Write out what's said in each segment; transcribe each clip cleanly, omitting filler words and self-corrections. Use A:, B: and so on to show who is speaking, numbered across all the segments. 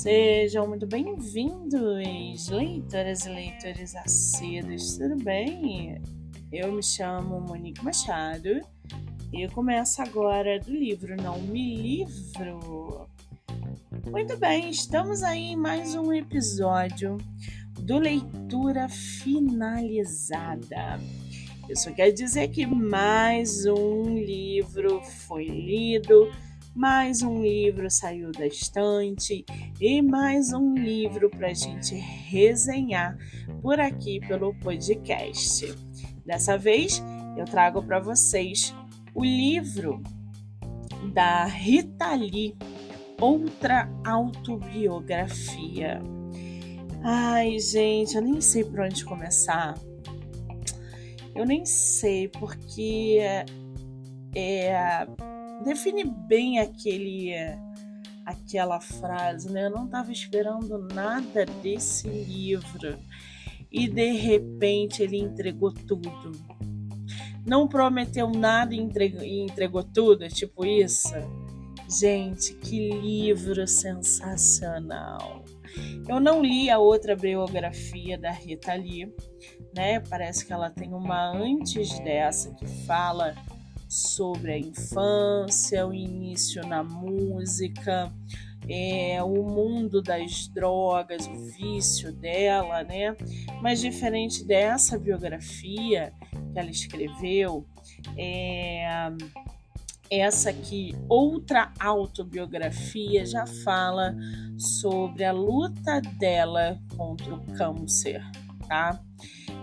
A: Sejam muito bem-vindos, leitoras e leitores assíduos, tudo bem? Eu me chamo Monique Machado e começo agora do livro Não Me Livro. Muito bem, estamos aí em mais um episódio do Leitura Finalizada. Isso quer dizer que mais um livro foi lido, mais um livro saiu da estante e mais um livro para a gente resenhar por aqui pelo podcast. Dessa vez eu trago para vocês o livro da Rita Lee, Outra Autobiografia. Ai, gente, eu nem sei por onde começar. Eu nem sei, porque define bem aquela frase, né? Eu não estava esperando nada desse livro e de repente ele entregou tudo. Não prometeu nada e entregou tudo, tipo isso. Gente, que livro sensacional! Eu não li a outra biografia da Rita Lee, né? Parece que ela tem uma antes dessa que fala sobre a infância, o início na música, o mundo das drogas, o vício dela, né? Mas diferente dessa biografia que ela escreveu, essa aqui, outra autobiografia, já fala sobre a luta dela contra o câncer, tá?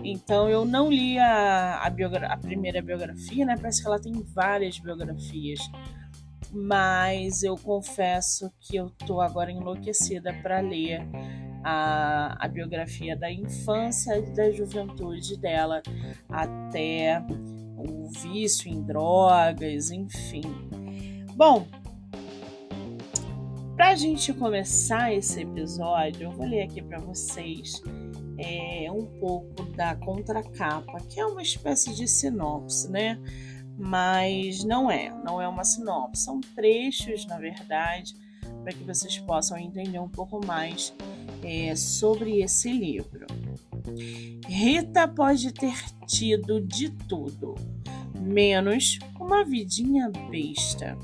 A: Então, eu não li a primeira biografia, né? Parece que ela tem várias biografias. Mas eu confesso que eu tô agora enlouquecida para ler a biografia da infância e da juventude dela até o vício em drogas, enfim. Bom, pra gente começar esse episódio, eu vou ler aqui para vocês um pouco da contracapa, que é uma espécie de sinopse, né? Mas não é uma sinopse, são trechos, na verdade, para que vocês possam entender um pouco mais sobre esse livro. Rita pode ter tido de tudo, menos uma vidinha besta.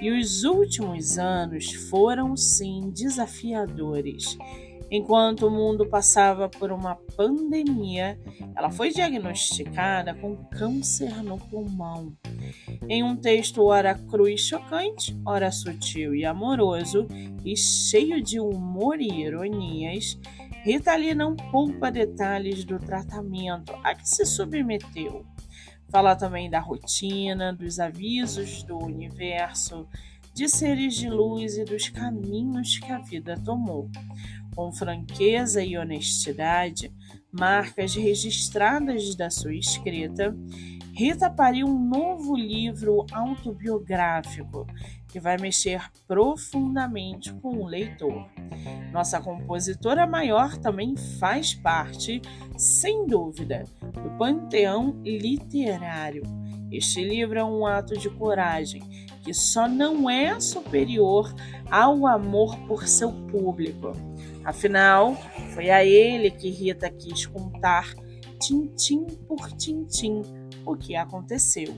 A: E os últimos anos foram, sim, desafiadores. Enquanto o mundo passava por uma pandemia, ela foi diagnosticada com câncer no pulmão. Em um texto ora cru e chocante, ora sutil e amoroso, e cheio de humor e ironias, Rita Lee não poupa detalhes do tratamento a que se submeteu. Fala também da rotina, dos avisos do universo, de seres de luz e dos caminhos que a vida tomou. Com franqueza e honestidade, marcas registradas da sua escrita, Rita pariu um novo livro autobiográfico que vai mexer profundamente com o leitor. Nossa compositora maior também faz parte, sem dúvida, do panteão literário. Este livro é um ato de coragem que só não é superior ao amor por seu público. Afinal, foi a ele que Rita quis contar, tintim por tintim, o que aconteceu.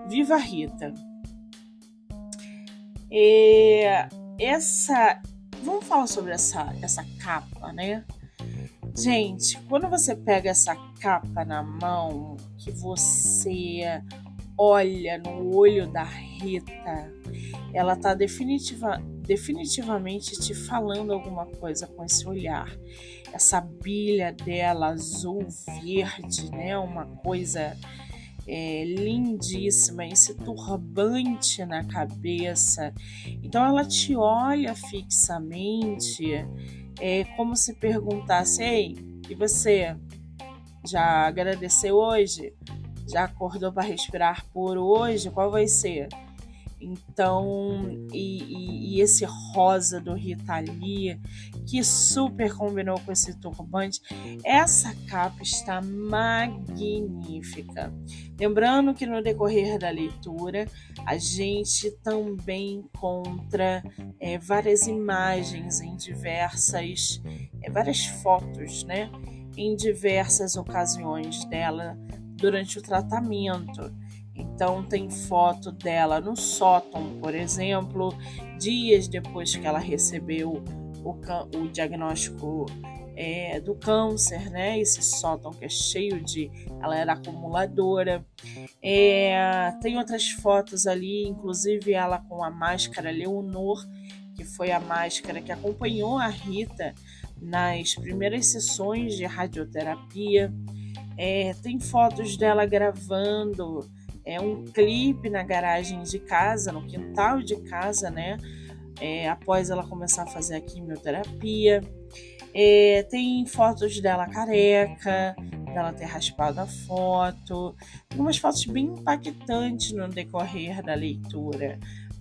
A: Viva Rita! Vamos falar sobre essa capa, né? Gente, quando você pega essa capa na mão, que você olha no olho da Rita, ela tá definitivamente te falando alguma coisa com esse olhar. Essa bilha dela, azul, verde, né? Uma coisa lindíssima, esse turbante na cabeça. Então ela te olha fixamente, como se perguntasse: ei, e você? Já agradeceu hoje? Já acordou para respirar por hoje? Qual vai ser? Então, e esse rosa do Rita Lee, que super combinou com esse turbante. Essa capa está magnífica. Lembrando que no decorrer da leitura, a gente também encontra várias imagens em várias fotos, né? Em diversas ocasiões dela durante o tratamento. Então tem foto dela no sótão, por exemplo, dias depois que ela recebeu o diagnóstico do câncer, né? Esse sótão que é cheio de... Ela era acumuladora. Tem outras fotos ali, inclusive ela com a máscara Leonor, que foi a máscara que acompanhou a Rita nas primeiras sessões de radioterapia. Tem fotos dela gravando um clipe na garagem de casa, no quintal de casa, né? Após ela começar a fazer a quimioterapia. Tem fotos dela careca, dela ter raspado a foto. Algumas fotos bem impactantes no decorrer da leitura,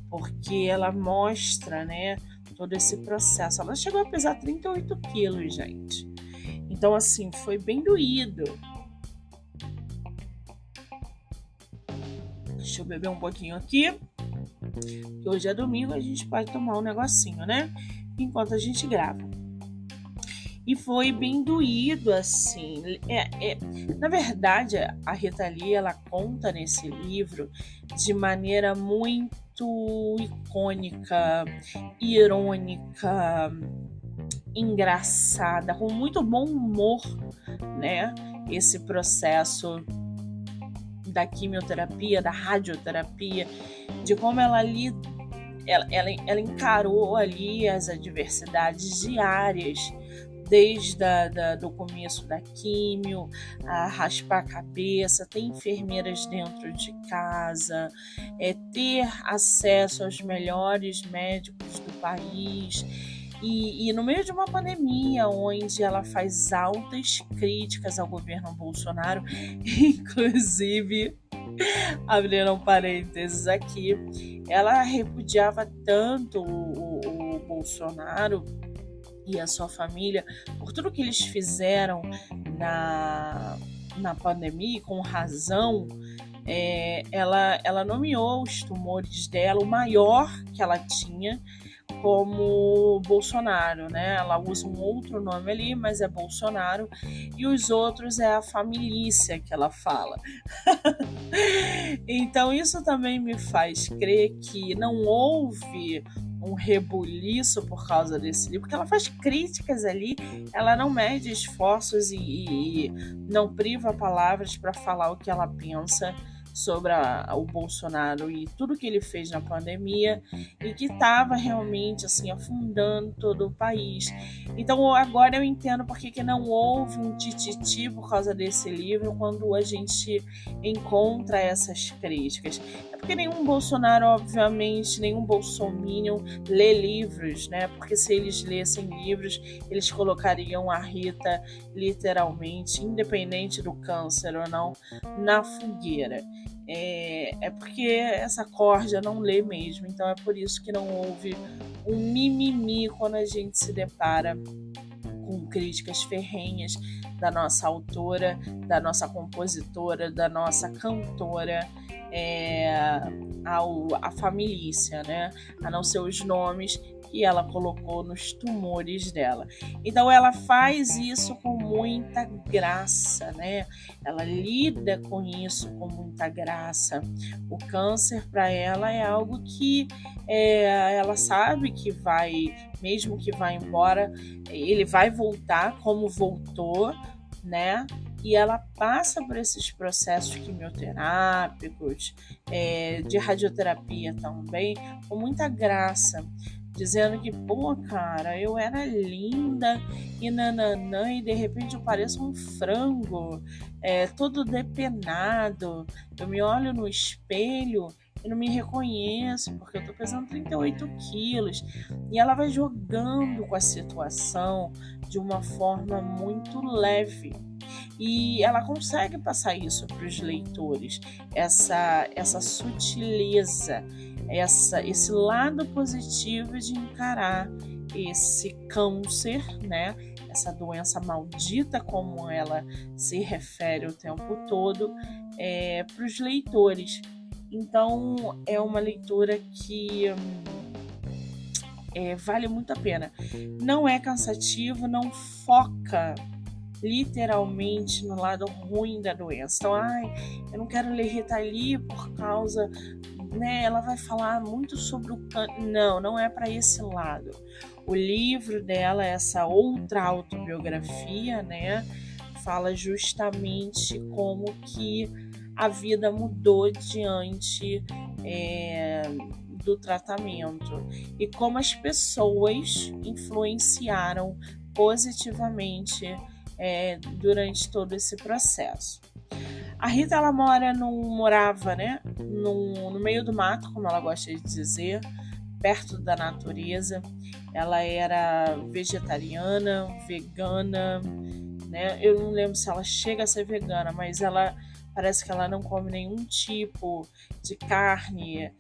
A: porque ela mostra, né, todo esse processo. Ela chegou a pesar 38 quilos, gente. Então, assim, foi bem doído. Deixa eu beber um pouquinho aqui. Que hoje é domingo, a gente pode tomar um negocinho, né? Enquanto a gente grava. E foi bem doído, assim. Na verdade, a Rita Lee, ela conta nesse livro de maneira muito icônica, irônica, engraçada, com muito bom humor, né? Esse processo da quimioterapia, da radioterapia, de como ela encarou ali as adversidades diárias, desde do começo da químio, a raspar a cabeça, ter enfermeiras dentro de casa, ter acesso aos melhores médicos do país. E no meio de uma pandemia, onde ela faz altas críticas ao governo Bolsonaro, inclusive, abrindo um parênteses aqui, ela repudiava tanto o Bolsonaro e a sua família por tudo que eles fizeram na pandemia, com razão. Ela nomeou os tumores dela, o maior que ela tinha, como Bolsonaro, né? Ela usa um outro nome ali, mas é Bolsonaro, e os outros é a família que ela fala. Então isso também me faz crer que não houve um rebuliço por causa desse livro, porque ela faz críticas ali, ela não mede esforços e não priva palavras para falar o que ela pensa sobre o Bolsonaro e tudo que ele fez na pandemia, e que estava realmente assim afundando todo o país. Então agora eu entendo porque que não houve um tititi por causa desse livro quando a gente encontra essas críticas. É porque nenhum Bolsonaro, obviamente, nenhum bolsominion lê livros, né? Porque se eles lessem livros, eles colocariam a Rita literalmente, independente do câncer ou não, na fogueira. É porque essa corja não lê mesmo, então é por isso que não houve um mimimi quando a gente se depara com críticas ferrenhas da nossa autora, da nossa compositora, da nossa cantora, a família, né? A não ser os nomes que ela colocou nos tumores dela. Então ela faz isso com muita graça, né? Ela lida com isso com muita graça. O câncer para ela é algo que ela sabe que vai, mesmo que vá embora, ele vai voltar como voltou, né? E ela passa por esses processos quimioterápicos, de radioterapia também, com muita graça, dizendo que, pô, cara, eu era linda e nananã, e de repente eu pareço um frango, todo depenado. Eu me olho no espelho e não me reconheço, porque eu tô pesando 38 quilos. E ela vai jogando com a situação de uma forma muito leve. E ela consegue passar isso para os leitores, essa sutileza, esse lado positivo de encarar esse câncer, né? Essa doença maldita, como ela se refere o tempo todo, para os leitores. Então, é uma leitura que vale muito a pena. Não é cansativo, não foca literalmente no lado ruim da doença. Então, eu não quero ler Rita Lee por causa, né? Ela vai falar muito sobre o câncer. Não é para esse lado. O livro dela, essa outra autobiografia, né? Fala justamente como que a vida mudou diante do tratamento e como as pessoas influenciaram positivamente durante todo esse processo. A Rita, ela morava, né, no meio do mato, como ela gosta de dizer, perto da natureza. Ela era vegetariana, vegana, né? Eu não lembro se ela chega a ser vegana, mas parece que ela não come nenhum tipo de carne,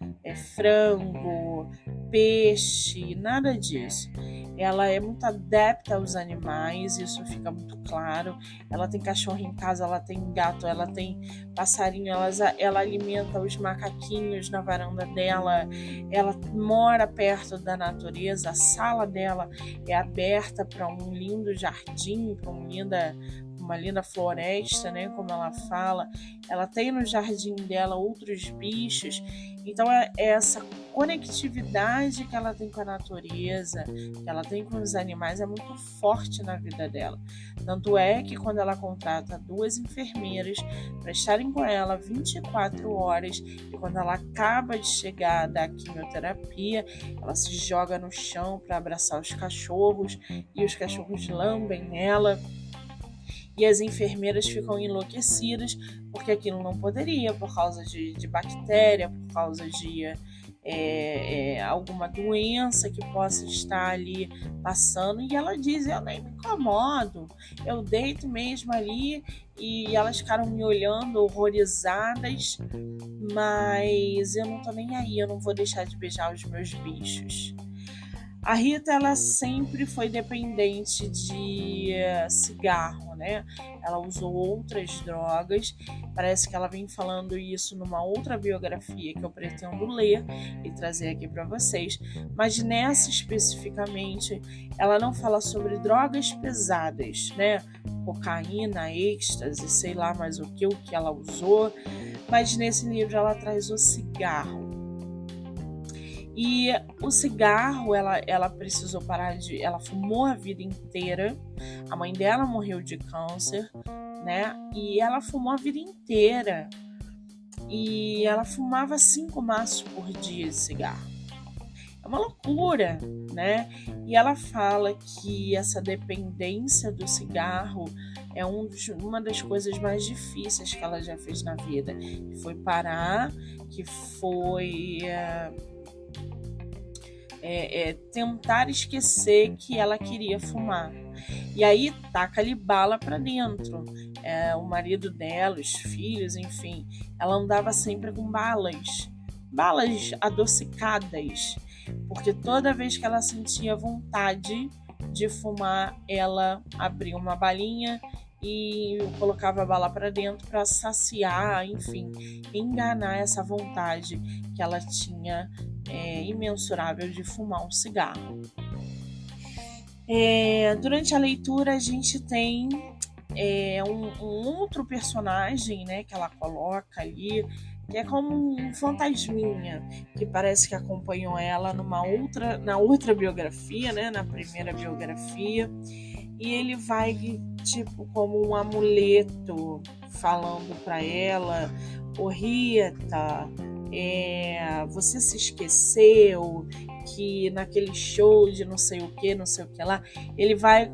A: frango, peixe, nada disso. Ela é muito adepta aos animais, isso fica muito claro. Ela tem cachorro em casa, ela tem gato, ela tem passarinho, ela alimenta os macaquinhos na varanda dela. Ela mora perto da natureza, a sala dela é aberta para um lindo jardim, para uma linda floresta, né, como ela fala. Ela tem no jardim dela outros bichos. Então essa conectividade que ela tem com a natureza, que ela tem com os animais, é muito forte na vida dela. Tanto é que quando ela contrata 2 enfermeiras para estarem com ela 24 horas, e quando ela acaba de chegar da quimioterapia, ela se joga no chão para abraçar os cachorros, e os cachorros lambem ela. E as enfermeiras ficam enlouquecidas, porque aquilo não poderia, por causa de bactéria, por causa de alguma doença que possa estar ali passando. E ela diz: eu nem me incomodo, eu deito mesmo ali. E elas ficaram me olhando horrorizadas, mas eu não tô nem aí, eu não vou deixar de beijar os meus bichos. A Rita, ela sempre foi dependente de cigarro, né? Ela usou outras drogas. Parece que ela vem falando isso numa outra biografia que eu pretendo ler e trazer aqui para vocês. Mas nessa especificamente, ela não fala sobre drogas pesadas, né? Cocaína, êxtase, sei lá mais o que ela usou. Mas nesse livro ela traz o cigarro. E o cigarro, ela precisou parar ela fumou a vida inteira. A mãe dela morreu de câncer, né? E ela fumou a vida inteira. E ela fumava 5 maços por dia de cigarro. É uma loucura, né? E ela fala que essa dependência do cigarro é uma das coisas mais difíceis que ela já fez na vida. Que foi parar, que foi tentar esquecer que ela queria fumar. E aí taca-lhe bala para dentro. O marido dela, os filhos, enfim, ela andava sempre com balas adocicadas, porque toda vez que ela sentia vontade de fumar, ela abria uma balinha e colocava a bala para dentro para saciar, enfim, enganar essa vontade que ela tinha imensurável de fumar um cigarro. Durante a leitura a gente tem um outro personagem, né, que ela coloca ali, que é como um fantasminha, que parece que acompanhou ela na outra biografia, né, na primeira biografia, e ele vai tipo como um amuleto falando para ela: ô Rita, você se esqueceu que naquele show de não sei o que lá, ele vai,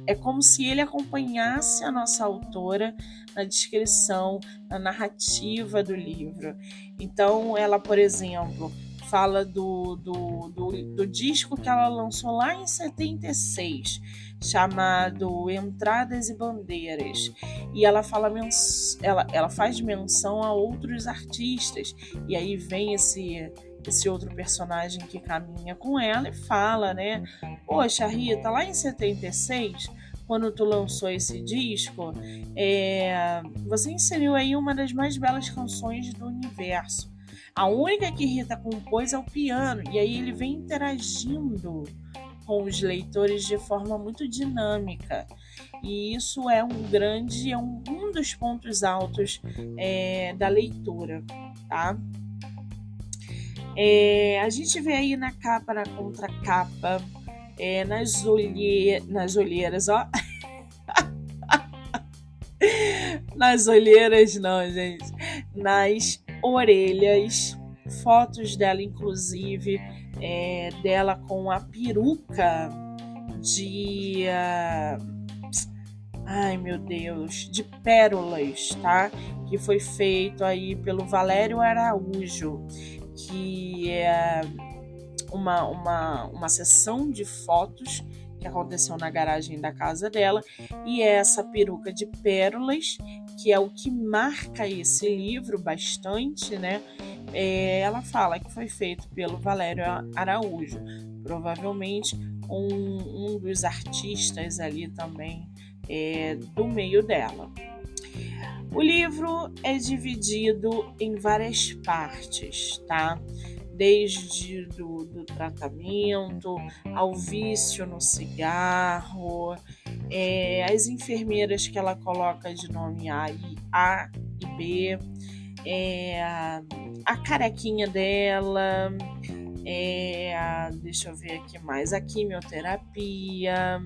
A: é como se ele acompanhasse a nossa autora na descrição, na narrativa do livro. Então ela, por exemplo, fala do disco que ela lançou lá em 76, chamado Entradas e Bandeiras, e ela ela faz menção a outros artistas, e aí vem esse outro personagem que caminha com ela e fala, né? Poxa, Rita, lá em 76, quando tu lançou esse disco, você inseriu aí uma das mais belas canções do universo. A única que Rita compôs é o piano, e aí ele vem interagindo com os leitores de forma muito dinâmica. E isso é um dos pontos altos da leitura, tá? A gente vê aí na capa, na contracapa, nas olheiras, ó. Nas olheiras não, gente. Nas orelhas, fotos dela, inclusive, dela com a peruca de... ai, meu Deus, de pérolas, tá? Que foi feito aí pelo Valério Araújo, que é uma sessão de fotos que aconteceu na garagem da casa dela, e essa peruca de pérolas, que é o que marca esse livro bastante, né? Ela fala que foi feito pelo Valério Araújo, provavelmente um dos artistas ali também do meio dela. O livro é dividido em várias partes, tá? Desde do tratamento ao vício no cigarro, as enfermeiras que ela coloca de nome A e B, a carequinha dela, deixa eu ver aqui mais, a quimioterapia,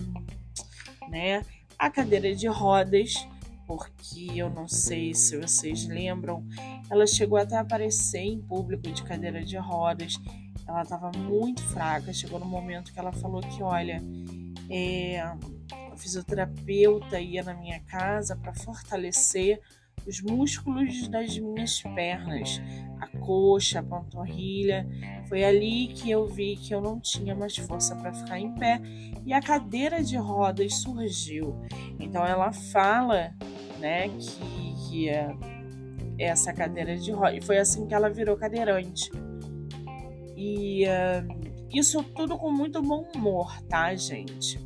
A: né? A cadeira de rodas, porque eu não sei se vocês lembram, ela chegou até a aparecer em público de cadeira de rodas. Ela estava muito fraca, chegou no momento que ela falou que, olha, o fisioterapeuta ia na minha casa para fortalecer os músculos das minhas pernas, a coxa, a panturrilha. Foi ali que eu vi que eu não tinha mais força para ficar em pé e a cadeira de rodas surgiu. Então ela fala, né, que essa cadeira de rodas, e foi assim que ela virou cadeirante. E isso tudo com muito bom humor, tá, gente?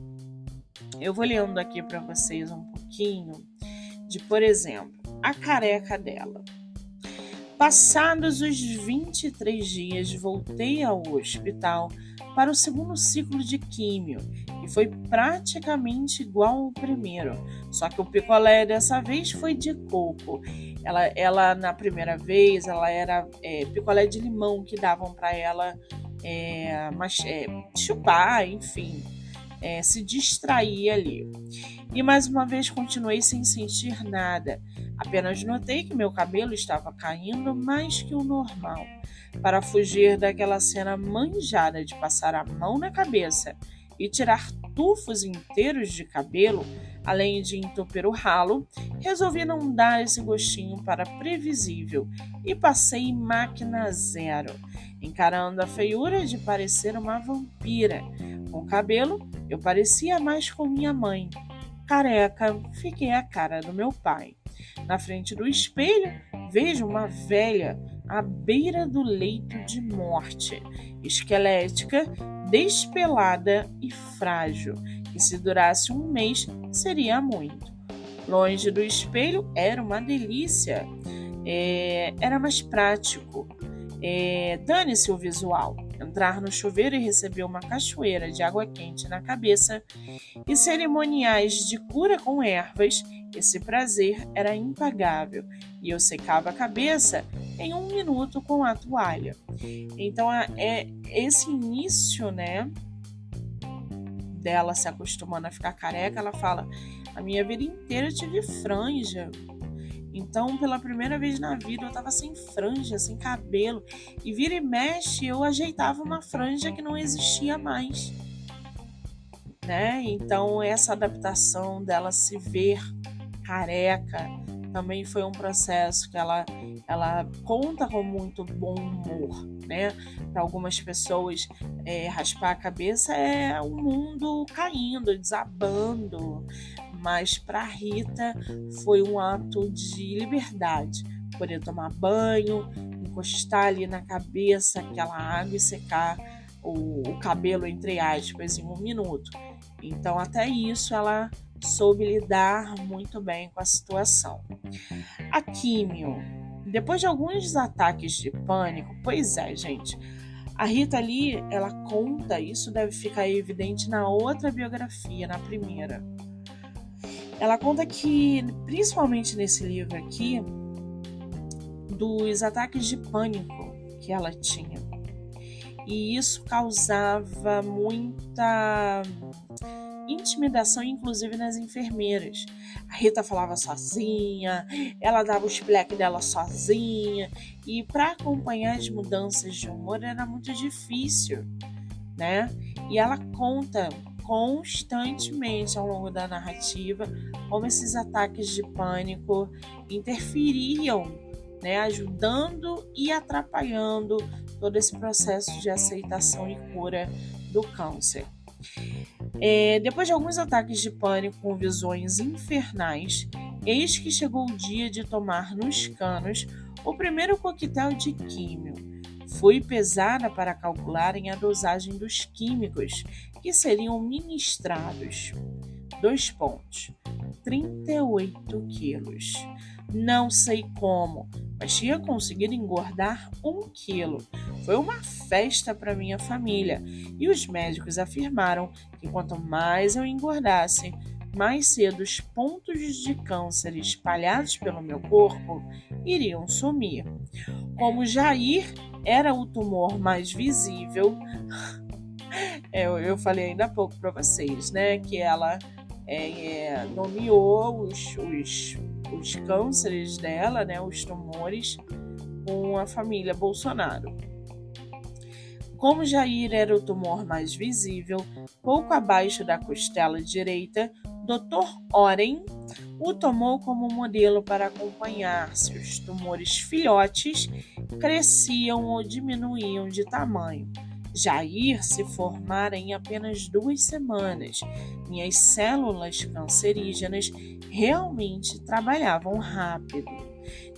A: Eu vou lendo aqui para vocês um pouquinho de, por exemplo, a careca dela. Passados os 23 dias, voltei ao hospital para o segundo ciclo de químio e foi praticamente igual ao primeiro, só que o picolé dessa vez foi de coco. Ela na primeira vez, ela era picolé de limão que davam para ela chupar, enfim, se distrair ali. E mais uma vez continuei sem sentir nada. Apenas notei que meu cabelo estava caindo mais que o normal. Para fugir daquela cena manjada de passar a mão na cabeça e tirar tufos inteiros de cabelo, além de entupir o ralo, resolvi não dar esse gostinho para previsível e passei em máquina zero, encarando a feiura de parecer uma vampira. Com cabelo, eu parecia mais com minha mãe. Careca, fiquei a cara do meu pai. Na frente do espelho, vejo uma velha à beira do leito de morte, esquelética, despelada e frágil, que se durasse um mês seria muito. Longe do espelho era uma delícia, era mais prático. Dane-se o visual. Entrar no chuveiro e receber uma cachoeira de água quente na cabeça e cerimoniais de cura com ervas, esse prazer era impagável e eu secava a cabeça em 1 minuto com a toalha. Então esse início, né, dela se acostumando a ficar careca, ela fala: a minha vida inteira eu tive franja. Então, pela primeira vez na vida, eu estava sem franja, sem cabelo. E vira e mexe, eu ajeitava uma franja que não existia mais, né? Então, essa adaptação dela se ver careca também foi um processo que ela conta com muito bom humor, né? Para algumas pessoas, raspar a cabeça é o mundo caindo, desabando. Mas para Rita foi um ato de liberdade, poder tomar banho, encostar ali na cabeça aquela água e secar o cabelo, entre aspas, em 1 minuto. Então, até isso ela soube lidar muito bem com a situação. A químio. Depois de alguns ataques de pânico, pois é, gente, a Rita ali, ela conta, isso deve ficar evidente na outra biografia, na primeira. Ela conta que, principalmente nesse livro aqui, dos ataques de pânico que ela tinha. E isso causava muita intimidação, inclusive nas enfermeiras. A Rita falava sozinha, ela dava os pleques dela sozinha, e para acompanhar as mudanças de humor era muito difícil, né? E ela conta constantemente ao longo da narrativa como esses ataques de pânico interferiam, né, ajudando e atrapalhando todo esse processo de aceitação e cura do câncer. Depois de alguns ataques de pânico com visões infernais, eis que chegou o dia de tomar nos canos o primeiro coquetel de químio. Fui pesada para calcularem a dosagem dos químicos que seriam ministrados. 38 quilos. Não sei como, mas tinha conseguido engordar 1 quilo. Foi uma festa para minha família e os médicos afirmaram que quanto mais eu engordasse, mais cedo os pontos de câncer espalhados pelo meu corpo iriam sumir. Como Jair era o tumor mais visível, eu falei ainda há pouco para vocês, né, que ela nomeou os cânceres dela, né, os tumores, com a família Bolsonaro. Como Jair era o tumor mais visível, pouco abaixo da costela direita, Dr. Oren o tomou como modelo para acompanhar se os tumores filhotes cresciam ou diminuíam de tamanho. Jair se formara em apenas 2 semanas. Minhas células cancerígenas realmente trabalhavam rápido.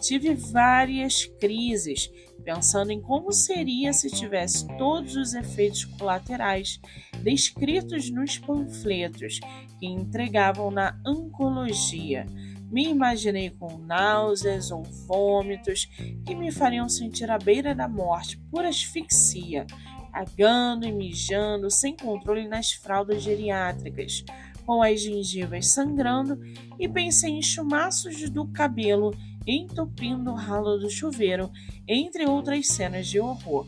A: Tive várias crises, pensando em como seria se tivesse todos os efeitos colaterais descritos nos panfletos que entregavam na oncologia. Me imaginei com náuseas ou vômitos que me fariam sentir à beira da morte por asfixia, cagando e mijando sem controle nas fraldas geriátricas, com as gengivas sangrando, e pensei em chumaços do cabelo entupindo o ralo do chuveiro, entre outras cenas de horror.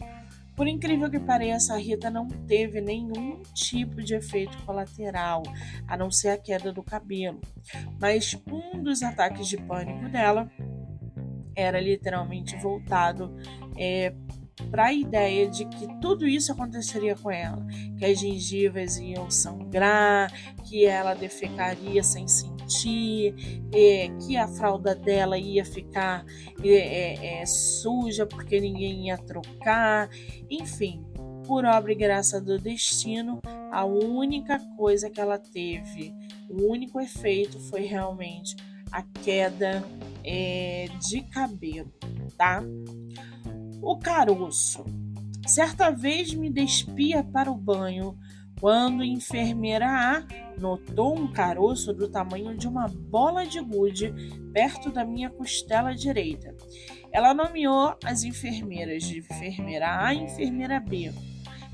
A: Por incrível que pareça, a Rita não teve nenhum tipo de efeito colateral, a não ser a queda do cabelo. Mas um dos ataques de pânico dela era literalmente voltado para a ideia de que tudo isso aconteceria com ela, que as gengivas iam sangrar, que ela defecaria sem sentir, que a fralda dela ia ficar suja porque ninguém ia trocar, enfim, por obra e graça do destino, a única coisa que ela teve, o único efeito foi realmente a queda de cabelo, tá? O caroço. Certa vez me despia para o banho quando a enfermeira A notou um caroço do tamanho de uma bola de gude perto da minha costela direita. Ela nomeou as enfermeiras de enfermeira A e enfermeira B.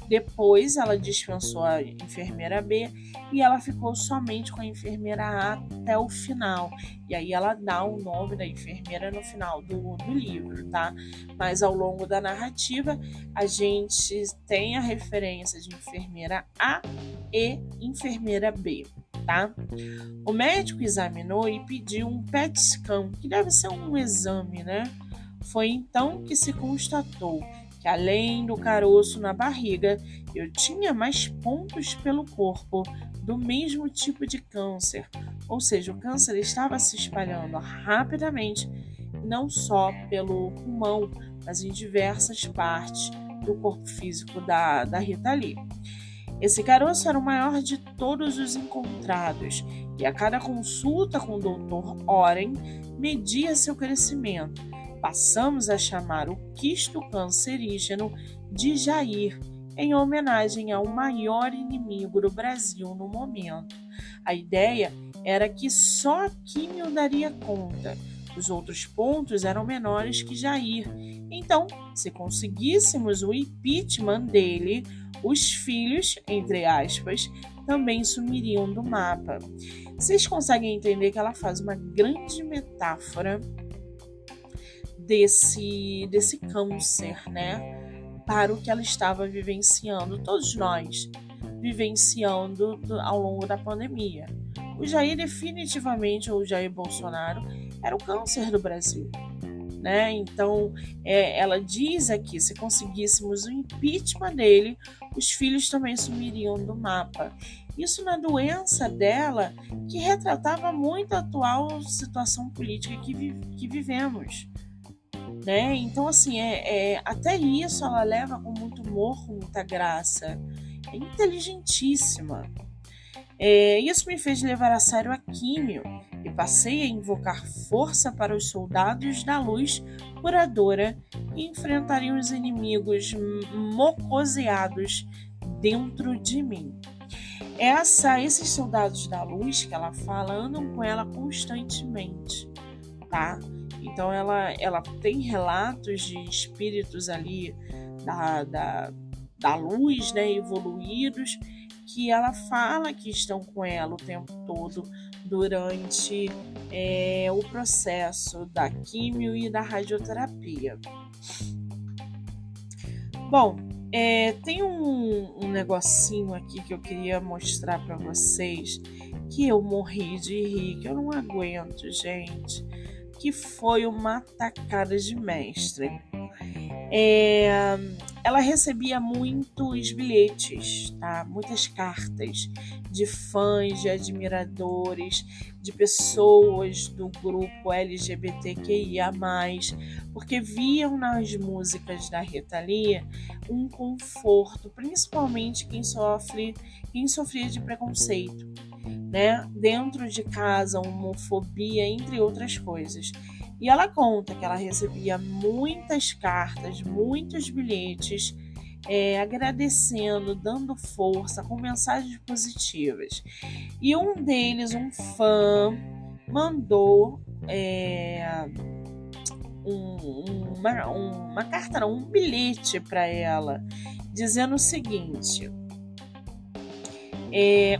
A: Depois ela dispensou a enfermeira B e ela ficou somente com a enfermeira A até o final. E aí ela dá o nome da enfermeira no final do livro, tá? Mas ao longo da narrativa a gente tem a referência de enfermeira A e enfermeira B, tá? O médico examinou e pediu um PET scan, que deve ser um exame, né? Foi então que se constatou que além do caroço na barriga, eu tinha mais pontos pelo corpo do mesmo tipo de câncer, ou seja, o câncer estava se espalhando rapidamente, não só pelo pulmão, mas em diversas partes do corpo físico da Rita Lee. Esse caroço era o maior de todos os encontrados, e a cada consulta com o Dr. Oren media seu crescimento. passamos a chamar o quisto cancerígeno de Jair, em homenagem ao maior inimigo do Brasil no momento. A ideia era que só a químio daria conta. Os outros pontos eram menores que Jair. Então, se conseguíssemos o impeachment dele, os filhos, entre aspas, também sumiriam do mapa. Vocês conseguem entender que ela faz uma grande metáfora desse câncer, né? Para o que ela estava vivenciando, todos nós vivenciando ao longo da pandemia. O Jair definitivamente, ou o Jair Bolsonaro, era o câncer do Brasil, né? Então, ela diz aqui, se conseguíssemos o impeachment dele, os filhos também sumiriam do mapa. Isso na doença dela, que retratava muito a atual situação política que vivemos, né? Então, assim, até isso ela leva com muito humor, com muita graça. É inteligentíssima. Isso me fez levar a sério a químio e passei a invocar força para os soldados da luz curadora que enfrentariam os inimigos mocoseados dentro de mim. Esses soldados da luz que ela fala andam com ela constantemente, tá? Então ela tem relatos de espíritos ali da luz, né, evoluídos, que ela fala que estão com ela o tempo todo durante o processo da químio e da radioterapia. Bom, tem um negocinho aqui que eu queria mostrar para vocês, que eu morri de rir, que eu não aguento, gente, que foi uma tacada de mestre. Ela recebia muitos bilhetes, tá? Muitas cartas de fãs, de admiradores, de pessoas do grupo LGBTQIA+, porque viam nas músicas da Rita Lee um conforto, principalmente quem sofria de preconceito, né? Dentro de casa, homofobia, entre outras coisas. E ela conta que ela recebia muitas cartas, muitos bilhetes, agradecendo, dando força, com mensagens positivas. E um deles, um fã, mandou uma carta, não, um bilhete para ela, dizendo o seguinte: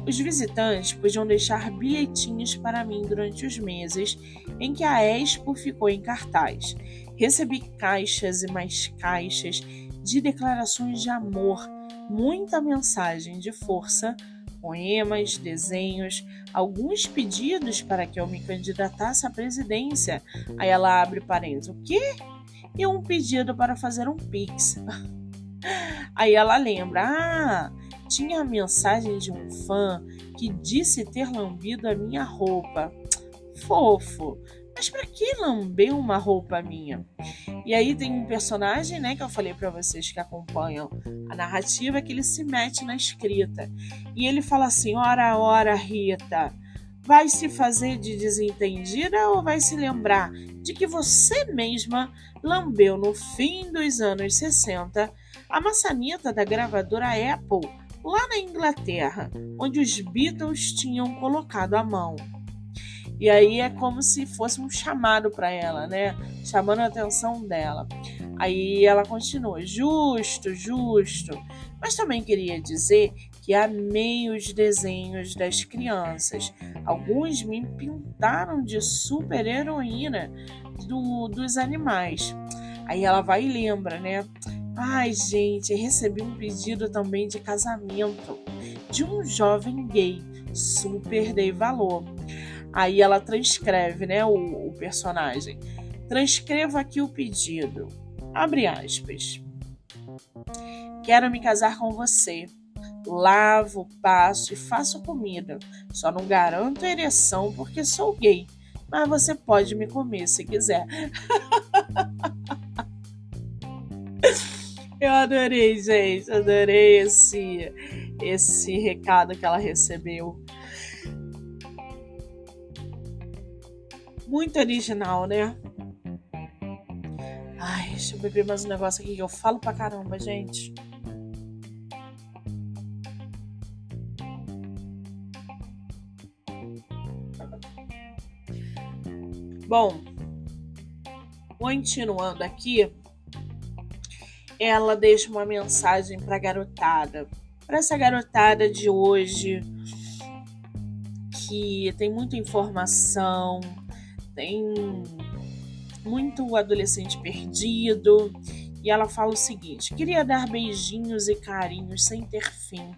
A: os visitantes podiam deixar bilhetinhos para mim durante os meses em que a Expo ficou em cartaz. Recebi caixas e mais caixas de declarações de amor, muita mensagem de força, poemas, desenhos, alguns pedidos para que eu me candidatasse à presidência. Aí ela abre parênteses, o quê? E um pedido para fazer um pix. Aí ela lembra, tinha a mensagem de um fã que disse ter lambido a minha roupa. Fofo, mas para que lamber uma roupa minha? E aí tem um personagem, né, que eu falei para vocês que acompanham a narrativa, que ele se mete na escrita. E ele fala assim, ora, Rita, vai se fazer de desentendida ou vai se lembrar de que você mesma lambeu no fim dos anos 60 a maçaneta da gravadora Apple, lá na Inglaterra, onde os Beatles tinham colocado a mão. E aí é como se fosse um chamado para ela, né? Chamando a atenção dela. Aí ela continua, justo. Mas também queria dizer que amei os desenhos das crianças. Alguns me pintaram de super heroína dos animais. Aí ela vai e lembra, né? Ai, gente, recebi um pedido também de casamento de um jovem gay. Super dei valor. Aí ela transcreve, né, o personagem. Transcreva aqui o pedido. Abre aspas. Quero me casar com você. Lavo, passo e faço comida. Só não garanto ereção porque sou gay. Mas você pode me comer se quiser. Eu adorei, gente. Adorei esse recado que ela recebeu. Muito original, né? deixa eu beber mais um negócio aqui que eu falo pra caramba, gente. Bom, continuando aqui, ela deixa uma mensagem para essa garotada de hoje que tem muita informação, tem muito adolescente perdido, e ela fala o seguinte: queria dar beijinhos e carinhos sem ter fim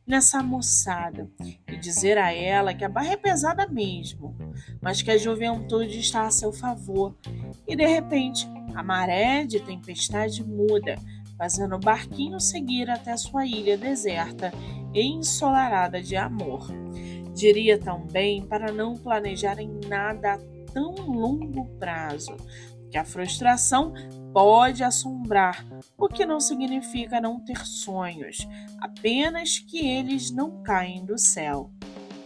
A: nessa moçada e dizer a ela que a barra é pesada mesmo, mas que a juventude está a seu favor. E de repente, a maré de tempestade muda, fazendo o barquinho seguir até sua ilha deserta e ensolarada de amor. Diria também para não planejarem nada a tão longo prazo, que a frustração pode assombrar, o que não significa não ter sonhos, apenas que eles não caem do céu.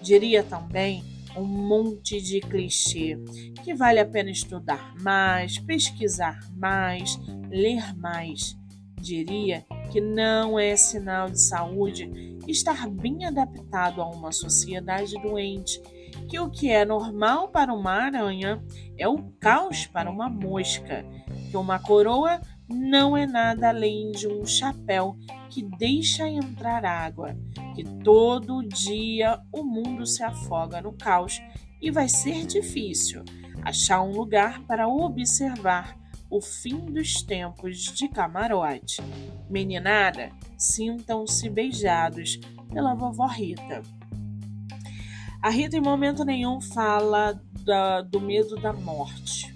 A: Diria também um monte de clichê, que vale a pena estudar mais, pesquisar mais, ler mais. Diria que não é sinal de saúde estar bem adaptado a uma sociedade doente, que o que é normal para uma aranha é o caos para uma mosca, que uma coroa não é nada além de um chapéu que deixa entrar água, que todo dia o mundo se afoga no caos e vai ser difícil achar um lugar para observar o fim dos tempos de camarote. Meninada, sintam-se beijados pela vovó Rita. A Rita em momento nenhum fala do medo da morte.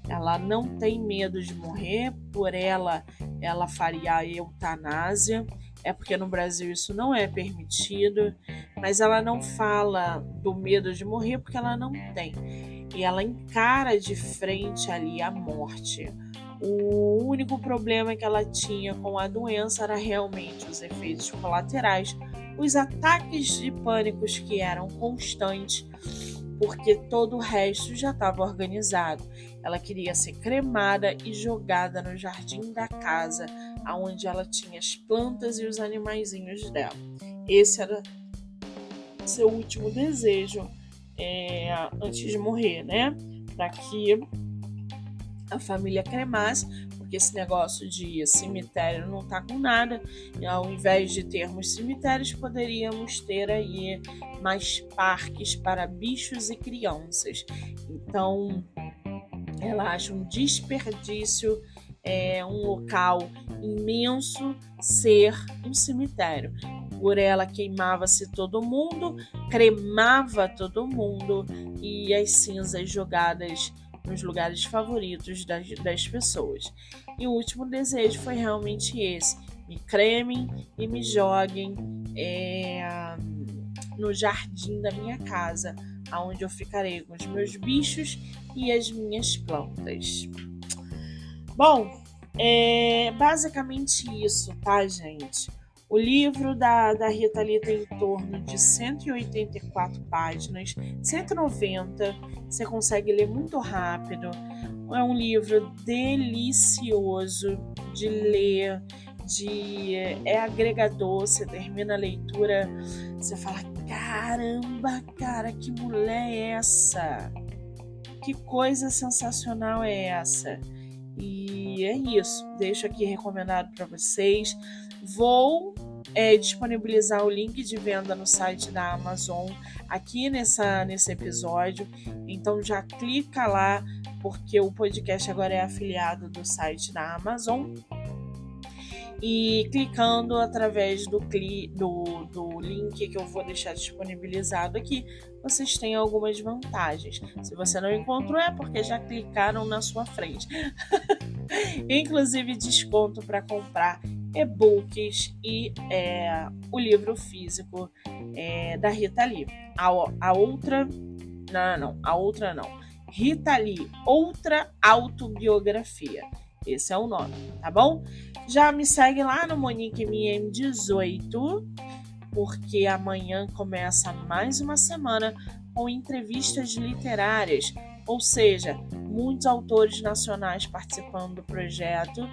A: Ela não tem medo de morrer, por ela faria a eutanásia. É porque no Brasil isso não é permitido, mas ela não fala do medo de morrer porque ela não tem. E ela encara de frente ali a morte. O único problema que ela tinha com a doença era realmente os efeitos colaterais, os ataques de pânico que eram constantes, porque todo o resto já estava organizado. Ela queria ser cremada e jogada no jardim da casa, onde ela tinha as plantas e os animaizinhos dela. Esse era seu último desejo antes de morrer, né? Para que a família cremasse, porque esse negócio de cemitério não tá com nada, e ao invés de termos cemitérios, poderíamos ter aí mais parques para bichos e crianças. Então, ela acha um desperdício, um local imenso ser um cemitério. Por ela queimava-se todo mundo, cremava todo mundo e as cinzas jogadas nos lugares favoritos das pessoas. E o último desejo foi realmente esse: me cremem e me joguem no jardim da minha casa, onde eu ficarei com os meus bichos e as minhas plantas. Bom, basicamente isso, tá, gente? O livro da Rita Lee tem em torno de 184 páginas, 190, você consegue ler muito rápido. É um livro delicioso de ler, é agregador, você termina a leitura, você fala: caramba, cara, que mulher é essa? Que coisa sensacional é essa? E é isso, deixo aqui recomendado para vocês. Vou disponibilizar o link de venda no site da Amazon aqui nesse episódio, então já clica lá, porque o podcast agora é afiliado do site da Amazon, e clicando através do link que eu vou deixar disponibilizado aqui, vocês têm algumas vantagens. Se você não encontrou, é porque já clicaram na sua frente. Inclusive desconto para comprar e-books e o livro físico da Rita Lee. A outra não. Rita Lee, outra autobiografia. Esse é o nome, tá bom? Já me segue lá no MoniqueMM18, porque amanhã começa mais uma semana com entrevistas literárias Ou seja, muitos autores nacionais participando do projeto,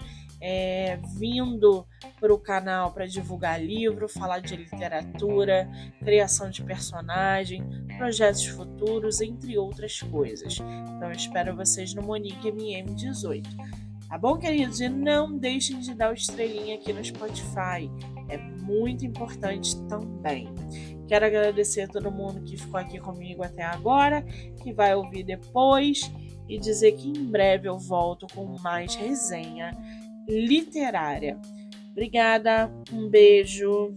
A: vindo para o canal para divulgar livro, falar de literatura, criação de personagem, projetos futuros, entre outras coisas. Então eu espero vocês no Monique MM18. Tá bom, queridos? E não deixem de dar o estrelinha aqui no Spotify. É muito importante também. Quero agradecer a todo mundo que ficou aqui comigo até agora, que vai ouvir depois, e dizer que em breve eu volto com mais resenha literária. Obrigada, um beijo.